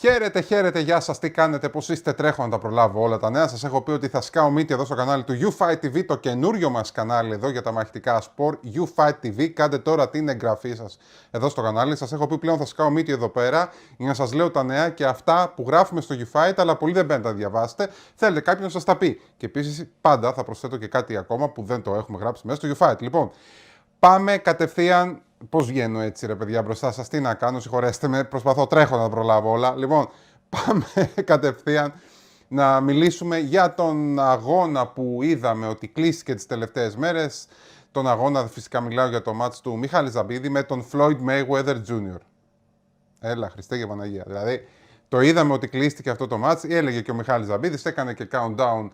Χαίρετε, χαίρετε, γεια σας, τι κάνετε, πώς είστε, τρέχω να τα προλάβω όλα τα νέα. Σας έχω πει ότι θα σκάω μύτη εδώ στο κανάλι του YouFight TV, το καινούριο μας κανάλι εδώ για τα μαχητικά σπορ, YouFight TV. Κάντε τώρα την εγγραφή σας εδώ στο κανάλι. Σας έχω πει πλέον θα σκάω μύτη εδώ πέρα για να σας λέω τα νέα και αυτά που γράφουμε στο YouFight, αλλά πολλοί δεν μπαίνετε να διαβάσετε. Θέλετε κάποιον να σας τα πει. Και επίσης πάντα θα προσθέτω και κάτι ακόμα που δεν το έχουμε γράψει μέσα στο YouFight. Λοιπόν, πάμε κατευθείαν. Πώς βγαίνω έτσι, ρε παιδιά, μπροστά σας, τι να κάνω, συγχωρέστε με, προσπαθώ, τρέχω να τα προλάβω όλα. Λοιπόν, πάμε κατευθείαν να μιλήσουμε για τον αγώνα που είδαμε ότι κλείστηκε τις τελευταίες μέρες. Τον αγώνα, φυσικά μιλάω για το μάτς του Μιχάλη Ζαμπίδη με τον Floyd Mayweather Jr. Έλα, Χριστέ και Παναγία. Δηλαδή, το είδαμε ότι κλείστηκε αυτό το μάτς, έλεγε και ο Μιχάλης Ζαμπίδης, έκανε και countdown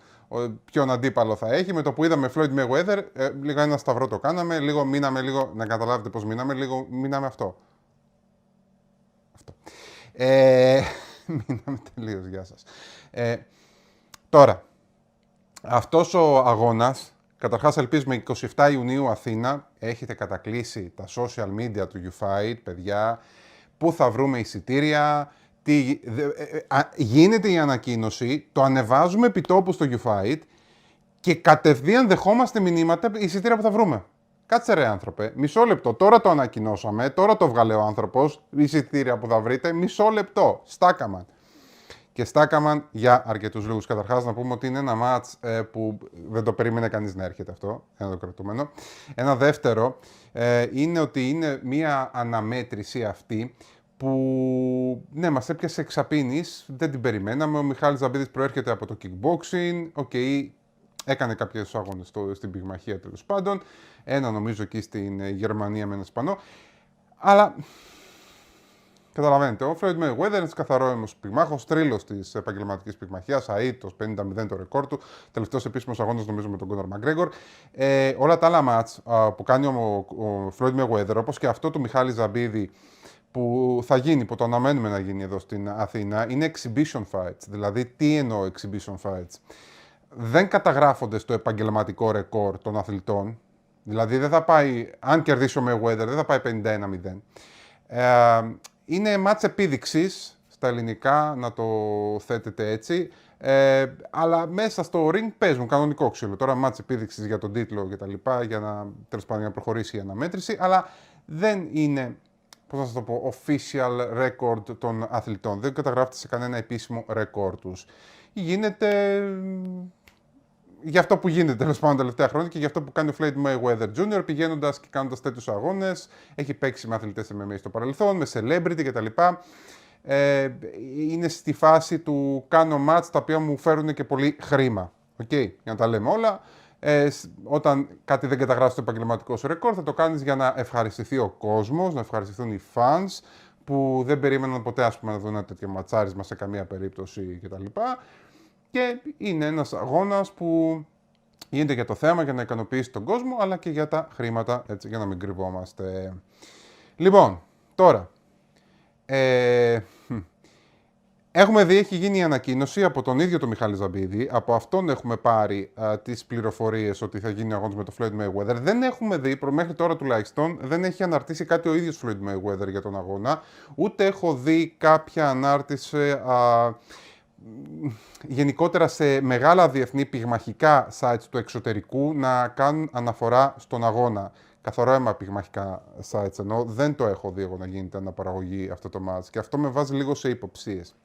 ποιον αντίπαλο θα έχει. Με το που είδαμε Floyd Mayweather, λίγο ένα σταυρό το κάναμε, λίγο μείναμε, να καταλάβετε πώς μείναμε, λίγο μείναμε αυτό. Μείναμε τελείως, γεια σας. Τώρα, αυτός ο αγώνας, καταρχάς ελπίζουμε 27 Ιουνίου Αθήνα, έχετε κατακλείσει τα social media του YouFight, παιδιά, πού θα βρούμε εισιτήρια, γίνεται η ανακοίνωση, το ανεβάζουμε επιτόπου στο YouFight και κατευθείαν δεχόμαστε μηνύματα εισιτήρια που θα βρούμε. Κάτσε ρε άνθρωπε, μισό λεπτό, τώρα το ανακοινώσαμε, τώρα το βγάλε ο άνθρωπος, εισιτήρια που θα βρείτε, μισό λεπτό, στάκαμαν. Και στάκαμαν για αρκετούς λόγους. Καταρχάς να πούμε ότι είναι ένα μάτς που δεν το περίμενε κανείς να έρχεται αυτό, ένα το κρατούμενο. Ένα δεύτερο είναι ότι είναι μια αναμέτρηση αυτή που ναι, μας έπιασε εξαπίνης, δεν την περιμέναμε. Ο Μιχάλης Ζαμπίδης προέρχεται από το kickboxing, έκανε κάποιες αγώνες στην πυγμαχία τέλος πάντων. Ένα νομίζω εκεί στην Γερμανία με έναν Ισπανό. Αλλά καταλαβαίνετε, ο Floyd Mayweather είναι ένας καθαρός πυγμάχος, τρίλος της επαγγελματικής πυγμαχίας, αήττος, 50-0 το ρεκόρ του, τελευταίος επίσημος αγώνας νομίζω με τον Conor McGregor. Όλα τα άλλα μάτς που κάνει ο Floyd Mayweather, όπως και αυτό του Μιχάλη Ζαμπίδη, που θα γίνει, που το αναμένουμε να γίνει εδώ στην Αθήνα, είναι exhibition fights. Δηλαδή, τι εννοώ exhibition fights? Δεν καταγράφονται στο επαγγελματικό ρεκόρ των αθλητών. Δηλαδή, δεν θα πάει, αν κερδίσει ο Mayweather, δεν θα πάει 51-0. Είναι μάτς επίδειξης, στα ελληνικά, να το θέτετε έτσι, αλλά μέσα στο ring παίζουν κανονικό ξύλο. Τώρα μάτς επίδειξης για τον τίτλο και τα λοιπά, για να, τέλος πάντων, να προχωρήσει η αναμέτρηση, αλλά δεν είναι, πώς να σας το πω, official record των αθλητών. Δεν καταγράφεται σε κανένα επίσημο record τους. Γίνεται για αυτό που γίνεται τέλος πάντων τα τελευταία χρόνια και για αυτό που κάνει ο Floyd Mayweather Jr. πηγαίνοντας και κάνοντας τέτοιους αγώνες. Έχει παίξει με αθλητές MMA στο παρελθόν, με celebrity κτλ. Είναι στη φάση του κάνω match τα οποία μου φέρουν και πολύ χρήμα. Για να τα λέμε όλα. Όταν κάτι δεν καταγράφει στο επαγγελματικό σου ρεκόρ, θα το κάνεις για να ευχαριστηθεί ο κόσμος, να ευχαριστηθούν οι fans που δεν περίμεναν ποτέ να δουν ένα τέτοιο ματσάρισμα σε καμία περίπτωση κτλ. Και είναι ένας αγώνας που γίνεται για το θέμα, για να ικανοποιήσει τον κόσμο, αλλά και για τα χρήματα, έτσι, για να μην κρυβόμαστε. Λοιπόν, τώρα, έχουμε δει, έχει γίνει η ανακοίνωση από τον ίδιο τον Μιχάλη Ζαμπίδη, από αυτόν έχουμε πάρει τις πληροφορίες ότι θα γίνει αγώνας με τον Floyd Mayweather. Δεν έχουμε δει, μέχρι τώρα τουλάχιστον, δεν έχει αναρτήσει κάτι ο ίδιος Floyd Mayweather για τον αγώνα, ούτε έχω δει κάποια ανάρτηση γενικότερα σε μεγάλα διεθνή πυγμαχικά sites του εξωτερικού να κάνουν αναφορά στον αγώνα. Καθαρό αίμα πυγμαχικά sites ενώ δεν το έχω δει εγώ να γίνεται αναπαραγωγή αυτό το match και αυτό με βάζει λίγο σε υποψίες.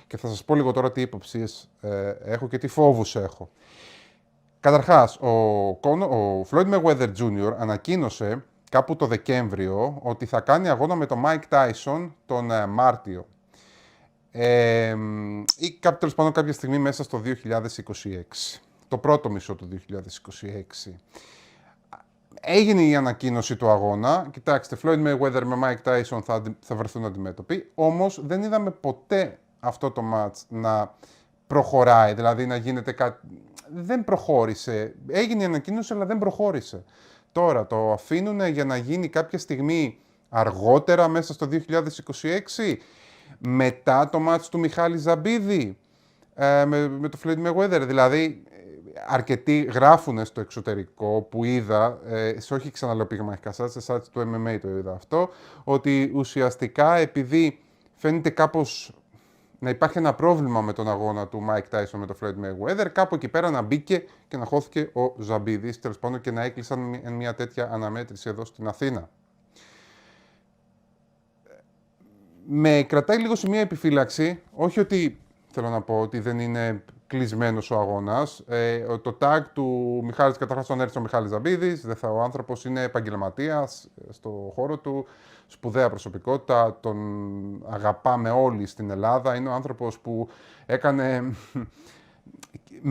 Και θα σας πω λίγο τώρα τι υποψίες έχω και τι φόβους έχω. Καταρχάς, ο Floyd Mayweather Jr. ανακοίνωσε κάπου το Δεκέμβριο ότι θα κάνει αγώνα με τον Mike Tyson τον Μάρτιο. Ή τέλος πάντων κάποια στιγμή μέσα στο 2026. Το πρώτο μισό του 2026. Έγινε η ανακοίνωση του αγώνα. Κοιτάξτε, Floyd Mayweather με Mike Tyson θα βρεθούν αντιμέτωποι. Όμως δεν είδαμε ποτέ αυτό το match να προχωράει. Δηλαδή να γίνεται κάτι. Δεν προχώρησε. Έγινε η ανακοίνωση αλλά δεν προχώρησε. Τώρα το αφήνουν για να γίνει κάποια στιγμή αργότερα μέσα στο 2026. Μετά το μάτς του Μιχάλη Ζαμπίδη με το Floyd Mayweather. Δηλαδή, αρκετοί γράφουν στο εξωτερικό που είδα, όχι ξαναλέω πυγμαχικά sites, σε sites του MMA το είδα αυτό, ότι ουσιαστικά επειδή φαίνεται κάπως να υπάρχει ένα πρόβλημα με τον αγώνα του Mike Tyson με τον Floyd Mayweather, κάπου εκεί πέρα να μπήκε και να χώθηκε ο Ζαμπίδης, τέλος πάντων, και να έκλεισαν μια τέτοια αναμέτρηση εδώ στην Αθήνα. Με κρατάει λίγο σε μια επιφύλαξη, όχι ότι θέλω να πω ότι δεν είναι κλεισμένος ο αγώνας. Το tag του Μιχάλης, καταρχάς τον έρθει ο Μιχάλης Ζαμπίδης, ο άνθρωπος είναι επαγγελματίας στο χώρο του, σπουδαία προσωπικότητα, τον αγαπάμε όλοι στην Ελλάδα. Είναι ο άνθρωπος που έκανε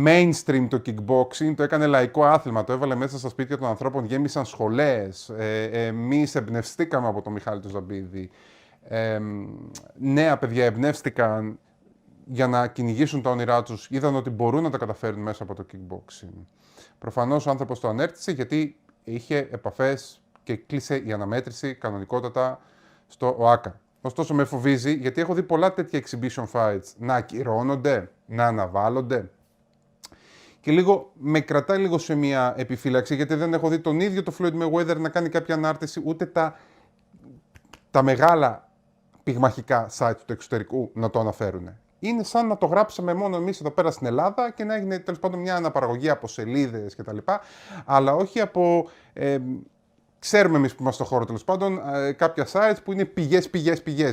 mainstream το kickboxing, το έκανε λαϊκό άθλημα, το έβαλε μέσα στα σπίτια των ανθρώπων, γέμισαν σχολές. Εμείς εμπνευστήκαμε από τον Μιχάλη του Ζαμπίδη. Νέα παιδιά εμπνεύστηκαν για να κυνηγήσουν τα όνειρά τους, είδαν ότι μπορούν να τα καταφέρουν μέσα από το kickboxing. Προφανώς ο άνθρωπος το ανέρτησε γιατί είχε επαφές και κλείσε η αναμέτρηση κανονικότατα στο ΟΑΚΑ. Ωστόσο με φοβίζει γιατί έχω δει πολλά τέτοια exhibition fights να ακυρώνονται, να αναβάλλονται. Και λίγο με κρατάει λίγο σε μια επιφύλαξη γιατί δεν έχω δει τον ίδιο το Floyd Mayweather να κάνει κάποια ανάρτηση, ούτε τα μεγάλα πυγμαχικά sites του εξωτερικού να το αναφέρουν. Είναι σαν να το γράψαμε μόνο εμείς εδώ πέρα στην Ελλάδα και να έγινε τέλος πάντων μια αναπαραγωγή από σελίδες κτλ. Αλλά όχι από. Ξέρουμε εμείς που είμαστε στο χώρο τέλος πάντων κάποια sites που είναι πηγές,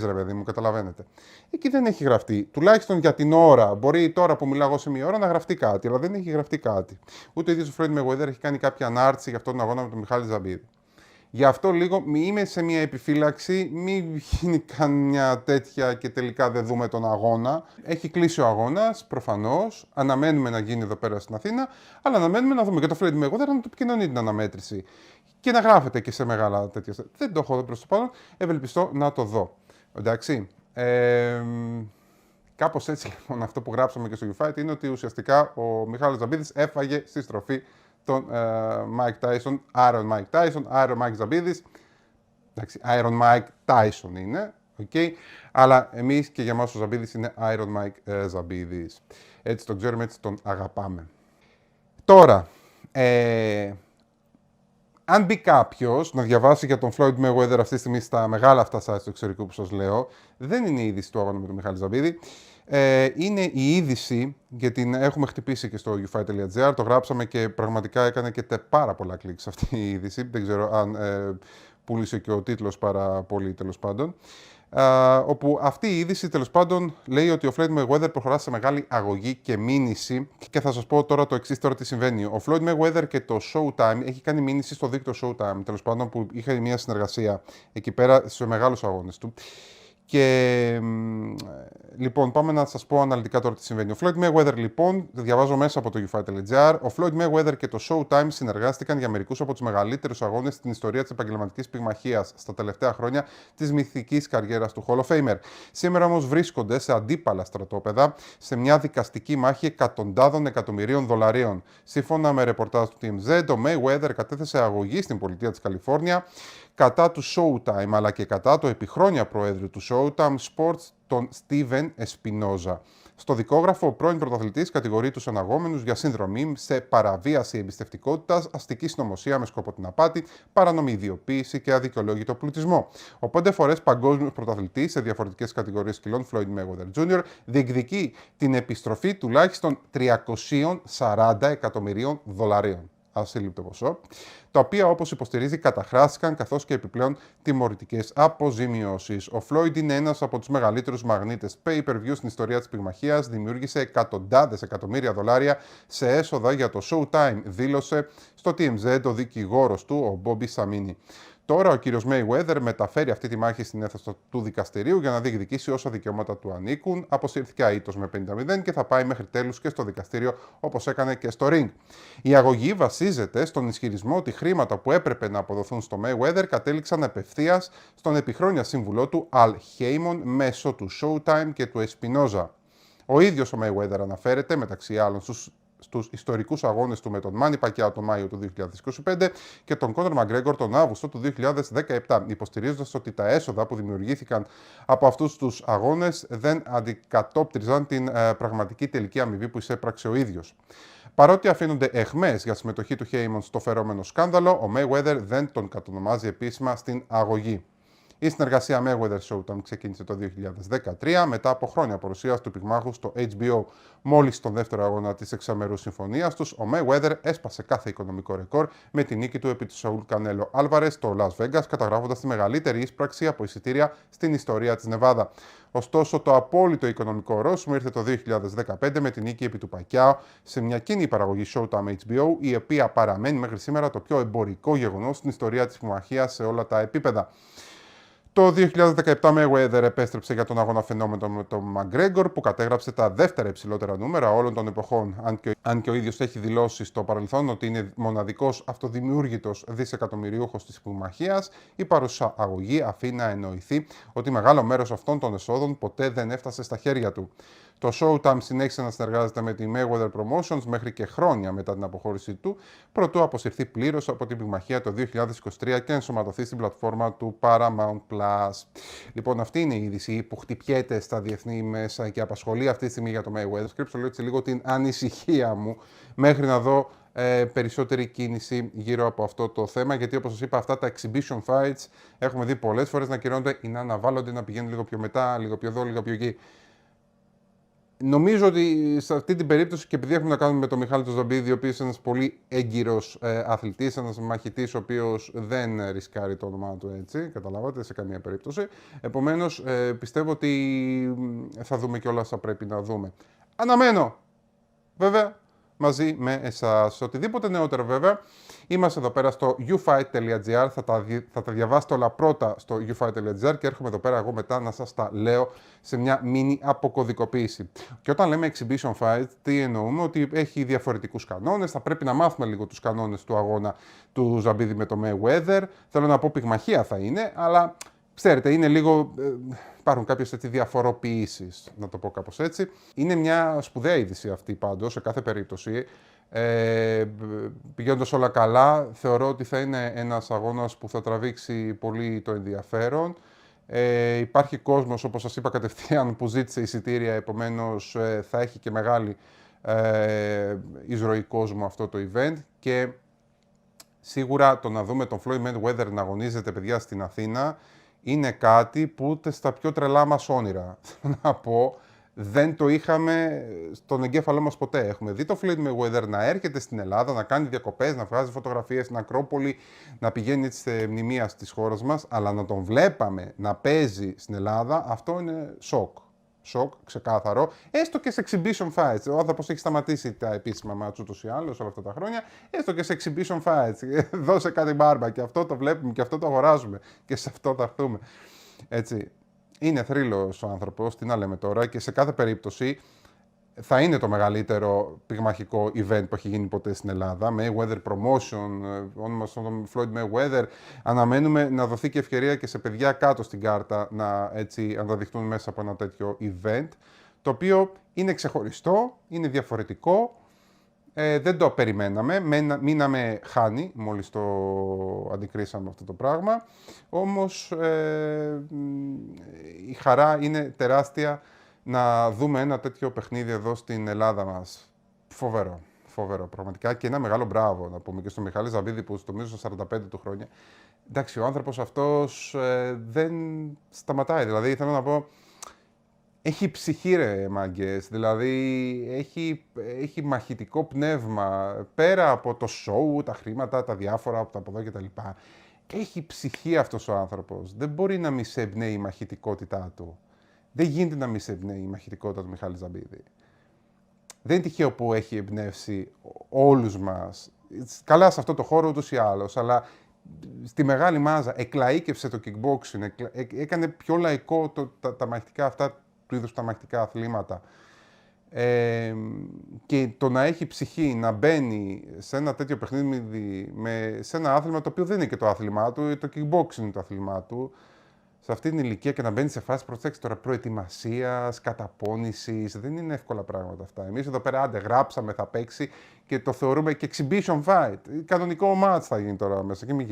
ρε παιδί μου, καταλαβαίνετε. Εκεί δεν έχει γραφτεί. Τουλάχιστον για την ώρα. Μπορεί τώρα που μιλάω εγώ σε μία ώρα να γραφτεί κάτι, αλλά δεν έχει γραφτεί κάτι. Ούτε ο ίδιος ο Floyd Mayweather έχει κάνει κάποια ανάρτηση για αυτόν τον αγώνα με τον Μιχάλη Ζαμπίδη. Γι' αυτό λίγο είμαι σε μια επιφύλαξη, μην γίνει καμιά τέτοια και τελικά δεν δούμε τον αγώνα. Έχει κλείσει ο αγώνας, προφανώς. Αναμένουμε να γίνει εδώ πέρα στην Αθήνα, αλλά αναμένουμε να δούμε και το Floyd Mayweather να το επικοινωνεί την αναμέτρηση. Και να γράφεται και σε μεγάλα τέτοια. Δεν το έχω δει προς το παρόν, ευελπιστώ να το δω. Εντάξει. Κάπως έτσι λοιπόν αυτό που γράψαμε και στο YouFight είναι ότι ουσιαστικά ο Μιχάλης Ζαμπίδης έφαγε στη στροφή τον Mike Tyson, Iron Mike Tyson, Iron Mike Ζαμπίδης. Εντάξει, Iron Mike Tyson είναι, okay. Αλλά εμείς και για μας ο Ζαμπίδης είναι Iron Mike Ζαμπίδης. Έτσι τον ξέρουμε, έτσι τον αγαπάμε. Τώρα, αν μπει κάποιος να διαβάσει για τον Floyd Mayweather αυτή τη στιγμή στα μεγάλα αυτά sites του εξωτερικού που σας λέω, δεν είναι η είδηση του αγώνα με τον Μιχάλη Ζαμπίδη. Είναι η είδηση, γιατί την έχουμε χτυπήσει και στο youfight.gr, το γράψαμε και πραγματικά έκανε και πάρα πολλά κλικ αυτή η είδηση. Δεν ξέρω αν πούλησε και ο τίτλος πάρα πολύ τέλος πάντων. Όπου αυτή η είδηση τέλος πάντων λέει ότι ο Floyd Mayweather προχωρά σε μεγάλη αγωγή και μήνυση. Και θα σας πω τώρα το εξής τώρα τι συμβαίνει. Ο Floyd Mayweather και το Showtime έχει κάνει μήνυση στο δίκτυο Showtime, τέλος πάντων, που είχε μια συνεργασία εκεί πέρα σε μεγάλους αγώνες του. Και λοιπόν, πάμε να σας πω αναλυτικά τώρα τι συμβαίνει. Ο Floyd Mayweather, λοιπόν, διαβάζω μέσα από το YouFight.gr, ο Floyd Mayweather και το Showtime συνεργάστηκαν για μερικούς από τους μεγαλύτερους αγώνες στην ιστορία της επαγγελματικής πυγμαχίας στα τελευταία χρόνια της μυθικής καριέρας του Hall of Famer. Σήμερα όμως βρίσκονται σε αντίπαλα στρατόπεδα σε μια δικαστική μάχη εκατοντάδων εκατομμυρίων δολαρίων. Σύμφωνα με ρεπορτάζ του TMZ, ο Mayweather κατέθεσε αγωγή στην πολιτεία της Καλιφόρνια κατά του Showtime, αλλά και κατά το επιχρόνια προέδρου του Showtime Sports, τον Steven Espinoza. Στο δικόγραφο, ο πρώην πρωταθλητής κατηγορεί τους εναγόμενους για συνδρομή σε παραβίαση εμπιστευτικότητας, αστική συνωμοσία με σκοπό την απάτη, παράνομη ιδιοποίηση και αδικαιολόγητο πλουτισμό. Ο 5 φορές παγκόσμιος πρωταθλητής σε διαφορετικές κατηγορίες σκυλών, Floyd Mayweather Jr., διεκδικεί την επιστροφή τουλάχιστον 340 εκατομμυρίων δολαρίων. Ασύλληπτο ποσό, τα οποία, όπως υποστηρίζει, καταχράστηκαν καθώς και επιπλέον τιμωρητικές αποζημιώσεις. Ο Floyd είναι ένας από τους μεγαλύτερους μαγνήτες pay-per-view στην ιστορία της πυγμαχίας, δημιούργησε εκατοντάδες εκατομμύρια δολάρια σε έσοδα για το Showtime, δήλωσε στο TMZ ο δικηγόρος του, ο Bobby Samini. Τώρα ο κύριος Mayweather μεταφέρει αυτή τη μάχη στην αίθουσα του δικαστηρίου για να διεκδικήσει όσα δικαιώματα του ανήκουν. Αποσύρθηκε αήττος με 50-0 και θα πάει μέχρι τέλους και στο δικαστήριο, όπως έκανε και στο ring. Η αγωγή βασίζεται στον ισχυρισμό ότι χρήματα που έπρεπε να αποδοθούν στο Mayweather κατέληξαν απευθείας στον επιχρόνια σύμβουλό του Al Haymon μέσω του Showtime και του Espinoza. Ο ίδιος ο Mayweather αναφέρεται, μεταξύ άλλων, στους ιστορικούς αγώνες του με τον Manny Pacquiao τον Μάιο του 2025 και τον Conor McGregor τον Αύγουστο του 2017, υποστηρίζοντας ότι τα έσοδα που δημιουργήθηκαν από αυτούς τους αγώνες δεν αντικατόπτριζαν την πραγματική τελική αμοιβή που εισέπραξε ο ίδιος. Παρότι αφήνονται αιχμές για συμμετοχή του Haymon στο φερόμενο σκάνδαλο, ο Mayweather δεν τον κατονομάζει επίσημα στην αγωγή. Η συνεργασία Mayweather Showtime ξεκίνησε το 2013 μετά από χρόνια παρουσίας του πυγμάχου στο HBO. Μόλις στον δεύτερο αγώνα της εξαμερούς συμφωνίας τους, ο Mayweather έσπασε κάθε οικονομικό ρεκόρ με τη νίκη του επί του Σαούλ Κανέλο Άλβαρες στο Las Vegas, καταγράφοντας τη μεγαλύτερη εισπράξη από εισιτήρια στην ιστορία της Νεβάδα. Ωστόσο, το απόλυτο οικονομικό ορόσημο ήρθε το 2015 με τη νίκη επί του Πακιάο σε μια κοινή παραγωγή Showtime HBO, η οποία παραμένει μέχρι σήμερα το πιο εμπορικό γεγονός στην ιστορία της πυγμαχίας σε όλα τα επίπεδα. Το 2017 Mayweather επέστρεψε για τον αγώνα φαινόμενο με τον McGregor, που κατέγραψε τα δεύτερα υψηλότερα νούμερα όλων των εποχών, αν και ο ίδιος έχει δηλώσει στο παρελθόν ότι είναι μοναδικός αυτοδημιούργητος δισεκατομμυριούχος της πυγμαχίας. Η παρούσα αγωγή αφήνει να εννοηθεί ότι μεγάλο μέρος αυτών των εσόδων ποτέ δεν έφτασε στα χέρια του. Το Showtime συνέχισε να συνεργάζεται με τη Mayweather Promotions μέχρι και χρόνια μετά την αποχώρησή του, προτού αποσυρθεί πλήρως από την πυγμαχία το 2023 και ενσωματωθεί στην πλατφόρμα του Paramount Plus. Λοιπόν, αυτή είναι η είδηση που χτυπιέται στα διεθνή μέσα και απασχολεί αυτή τη στιγμή για το Mayweather. Σκέψω λίγο την ανησυχία μου μέχρι να δω περισσότερη κίνηση γύρω από αυτό το θέμα, γιατί όπως σας είπα, αυτά τα exhibition fights έχουμε δει πολλές φορές να κυρώνονται ή να αναβάλλονται, να πηγαίνουν λίγο πιο μετά, λίγο πιο εδώ, λίγο πιο εκεί. Νομίζω ότι σε αυτή την περίπτωση, και επειδή έχουμε να κάνουμε με τον Μιχάλη τον Ζαμπίδη, ο οποίος είναι ένας πολύ έγκυρος αθλητής, ένας μαχητής ο οποίος δεν ρισκάρει το όνομά του έτσι, καταλάβατε, σε καμία περίπτωση. Επομένως, πιστεύω ότι θα δούμε και όλα όσα πρέπει να δούμε. Αναμένω, βέβαια, μαζί με εσάς. Οτιδήποτε νεότερο βέβαια, είμαστε εδώ πέρα στο ufight.gr, θα τα διαβάσετε όλα πρώτα στο ufight.gr και έρχομαι εδώ πέρα εγώ μετά να σας τα λέω σε μια μίνι αποκωδικοποίηση. Και όταν λέμε exhibition fight, τι εννοούμε? Ότι έχει διαφορετικούς κανόνες, θα πρέπει να μάθουμε λίγο τους κανόνες του αγώνα του Ζαμπίδη με το Mayweather. Θέλω να πω πυγμαχία θα είναι, αλλά ξέρετε, είναι λίγο, υπάρχουν κάποιες διαφοροποιήσεις, να το πω κάπως έτσι. Είναι μια σπουδαία είδηση αυτή πάντως, σε κάθε περίπτωση. Πηγαίνοντας όλα καλά, θεωρώ ότι θα είναι ένας αγώνας που θα τραβήξει πολύ το ενδιαφέρον. Υπάρχει κόσμος, όπως σας είπα κατευθείαν, που ζήτησε εισιτήρια, επομένως θα έχει και μεγάλη εισρωή κόσμου αυτό το event και σίγουρα το να δούμε τον Floyd Mayweather να αγωνίζεται, παιδιά, στην Αθήνα είναι κάτι που ούτε στα πιο τρελά μας όνειρα, να πω, δεν το είχαμε στον εγκέφαλό μας ποτέ. Έχουμε δει το Floyd Mayweather να έρχεται στην Ελλάδα, να κάνει διακοπές, να βγάζει φωτογραφίες στην Ακρόπολη, να πηγαίνει σε μνημεία της χώρας μας, αλλά να τον βλέπαμε να παίζει στην Ελλάδα, αυτό είναι σοκ. Σοκ, ξεκάθαρο. Έστω και σε exhibition fights. Ο άνθρωπος έχει σταματήσει τα επίσημα μάτσου ούτως ή άλλως όλα αυτά τα χρόνια. Έστω και σε exhibition fights. Δώσε κάτι μπάρμπα και αυτό το βλέπουμε και αυτό το αγοράζουμε και σε αυτό θα έρθουμε. Έτσι. Είναι θρύλος ο άνθρωπος, τι να λέμε τώρα, και σε κάθε περίπτωση θα είναι το μεγαλύτερο πυγμαχικό event που έχει γίνει ποτέ στην Ελλάδα. Mayweather Promotion, όνομα στον Floyd Mayweather. Αναμένουμε να δοθεί και ευκαιρία και σε παιδιά κάτω στην κάρτα να αναδειχθούν μέσα από ένα τέτοιο event, το οποίο είναι ξεχωριστό, είναι διαφορετικό. Δεν το περιμέναμε, μείναμε χάνη μόλις το αντικρίσαμε αυτό το πράγμα. Όμως η χαρά είναι τεράστια να δούμε ένα τέτοιο παιχνίδι εδώ στην Ελλάδα μας. Φοβερό, φοβερό πραγματικά, και ένα μεγάλο μπράβο να πούμε και στον Μιχάλη Ζαμπίδη που νομίζω στα 45 του χρόνια. Εντάξει, ο άνθρωπος αυτός δεν σταματάει, δηλαδή θέλω να πω, έχει ψυχή ρε μάγκες, δηλαδή έχει μαχητικό πνεύμα, πέρα από το σοου, τα χρήματα, τα διάφορα από εδώ και τα λοιπά. Έχει ψυχή αυτός ο άνθρωπος, δεν μπορεί να μη σε εμπνέει η μαχητικότητά του. Δεν γίνεται να μη σε εμπνέει η μαχητικότητα του Μιχάλη Ζαμπίδη. Δεν είναι τυχαίο που έχει εμπνεύσει όλους μας, καλά σε αυτό το χώρο ούτως ή άλλως, αλλά στη μεγάλη μάζα εκλαΐκευσε το kickboxing, έκανε πιο λαϊκό τα μαχητικά αυτά, του είδους τα μαχητικά αθλήματα. Και το να έχει ψυχή να μπαίνει σε ένα τέτοιο παιχνίδι, σε ένα άθλημα το οποίο δεν είναι και το άθλημά του, το kickboxing είναι το άθλημά του, σε αυτή την ηλικία, και να μπαίνει σε φάση, προσέξτε τώρα, προετοιμασίας, καταπώνησης, δεν είναι εύκολα πράγματα αυτά. Εμείς εδώ πέρα, άντε, γράψαμε, θα παίξει και το θεωρούμε και exhibition fight. Κανονικό match θα γίνει τώρα μέσα και μην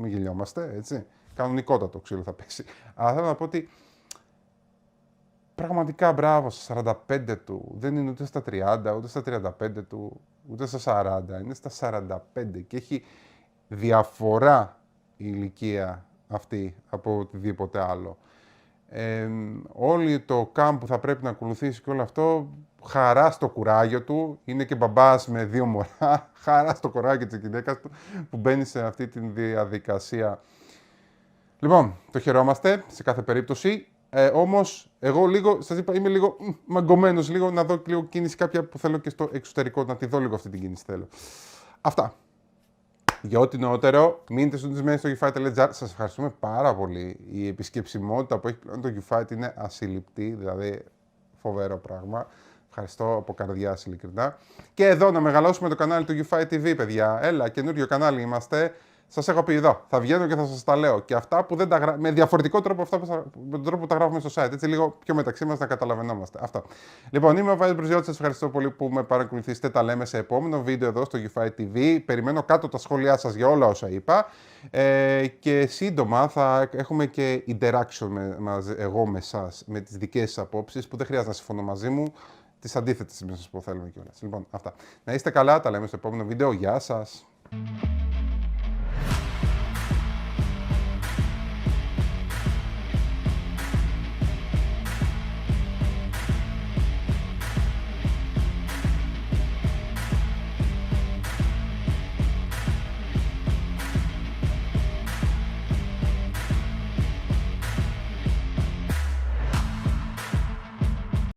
γελιόμαστε, έτσι. Κανονικότατο ξύλο θα παίξει. Αλλά θέλω να πω ότι πραγματικά μπράβο στα 45 του, δεν είναι ούτε στα 30, ούτε στα 35 του, ούτε στα 40, είναι στα 45 και έχει διαφορά η ηλικία αυτή από οτιδήποτε άλλο. Όλη το camp που θα πρέπει να ακολουθήσει και όλο αυτό, χαρά στο κουράγιο του, είναι και μπαμπάς με 2 μωρά, χαρά στο κουράγιο της γυναίκας του που μπαίνει σε αυτή τη διαδικασία. Λοιπόν, το χαιρόμαστε σε κάθε περίπτωση, όμως εγώ λίγο, σας είπα, είμαι λίγο μαγκωμένος, λίγο να δω λίγο κίνηση κάποια που θέλω και στο εξωτερικό, να τη δω λίγο αυτή την κίνηση θέλω. Αυτά. Για ό,τι νεότερο, μείνετε συντονισμένοι στο YouFight.gr. Σας ευχαριστούμε πάρα πολύ. Η επισκεψιμότητα που έχει πλέον το YouFight είναι ασύλληπτη, δηλαδή φοβερό πράγμα. Ευχαριστώ από καρδιάς ειλικρινά. Και εδώ να μεγαλώσουμε το κανάλι του YouFight TV, παιδιά. Έλα, καινούριο κανάλι είμαστε. Σας έχω πει εδώ. Θα βγαίνω και θα σας τα λέω. Και αυτά που δεν τα με διαφορετικό τρόπο αυτά με τον τρόπο που τα γράφουμε στο site. Έτσι, λίγο πιο μεταξύ μας να καταλαβαίνόμαστε. Αυτό. Λοιπόν, είμαι ο Βάης Μπρουζιώτης. Σας ευχαριστώ πολύ που με παρακολουθήσετε. Τα λέμε σε επόμενο βίντεο εδώ στο YouFight TV. Περιμένω κάτω τα σχόλιά σας για όλα όσα είπα. Και σύντομα θα έχουμε και interaction εγώ με εσάς, με τις δικές σας απόψεις που δεν χρειάζεται να συμφωνώ μαζί μου. Τις αντίθετες, μην σας πω, θέλουμε κιόλας. Λοιπόν, αυτά. Να είστε καλά. Τα λέμε στο επόμενο βίντεο. Γεια σας.